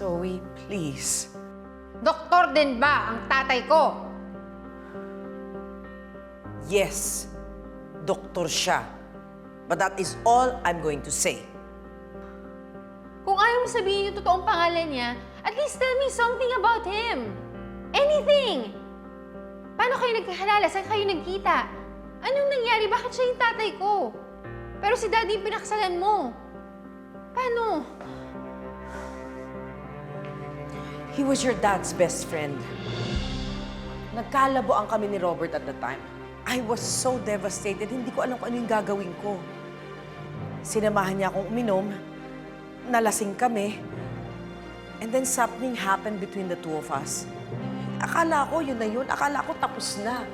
Zoe, please. Doktor din ba ang tatay ko? Yes, doktor siya. But that is all I'm going to say. Kung ayaw mo sabihin yung totoong pangalan niya, at least tell me something about him. Anything! Paano kayo nagkakalala? Saan kayo nagkita? Anong nangyari? Bakit siya yung tatay ko? Pero si Daddy yung pinakasalan mo. Paano? He was your dad's best friend. Nagkalaboan kami ni Robert at the time. I was so devastated, hindi ko alam kung ano yung gagawin ko. Sinamahan niya akong uminom, nalasing kami, and then something happened between the two of us. Akala ko yun na yun, akala ko tapos na.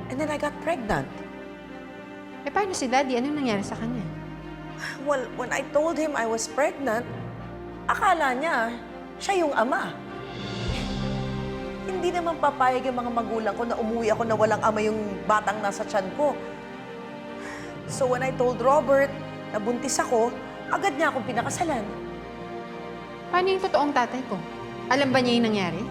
And then I got pregnant. Eh, paano si Daddy? Anong nangyari sa kanya? Well, when I told him I was pregnant, akala niya siya yung ama. Hindi naman papayag yung mga magulang ko na umuwi ako na walang ama yung batang nasa tiyan ko. So when I told Robert na buntis ako, agad niya akong pinakasalan. Paano yung totoong tatay ko? Alam ba niya yung nangyari?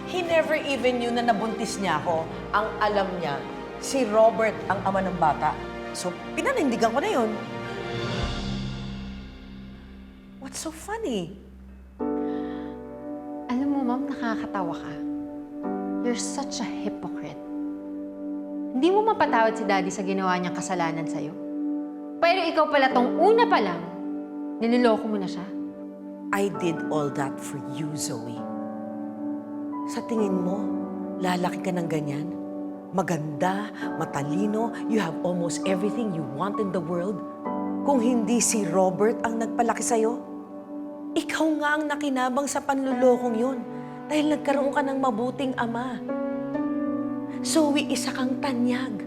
He never even knew na nabuntis niya ako. Ang alam niya, si Robert ang ama ng bata. So pinanindigan ko na yun. What's so funny? Alam mo, Ma'am, nakakatawa ka. You're such a hypocrite. Hindi mo mapatawad si Daddy sa ginawa niyang kasalanan sa'yo. Pero ikaw pala tong una pa lang, niloloko mo na siya. I did all that for you, Zoe. Sa tingin mo, lalaki ka ng ganyan? Maganda, matalino, you have almost everything you want in the world. Kung hindi si Robert ang nagpalaki sa'yo, ikaw nga ang nakinabang sa panlulokong yun dahil nagkaroon ka ng mabuting ama. Zoe, isa kang tanyag.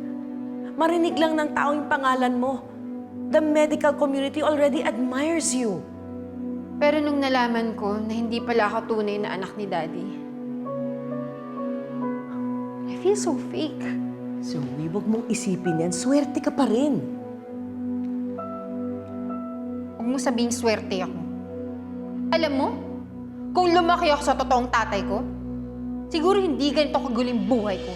Marinig lang ng tao yung pangalan mo. The medical community already admires you. Pero nung nalaman ko na hindi pala ako tunay na anak ni Daddy, I feel so fake. Zoe, huwag mong isipin yan. Swerte ka pa rin. Huwag mo sabihing swerte ako. Alam mo, kung lumaki ako sa totoong tatay ko, siguro hindi ganito kaguling buhay ko.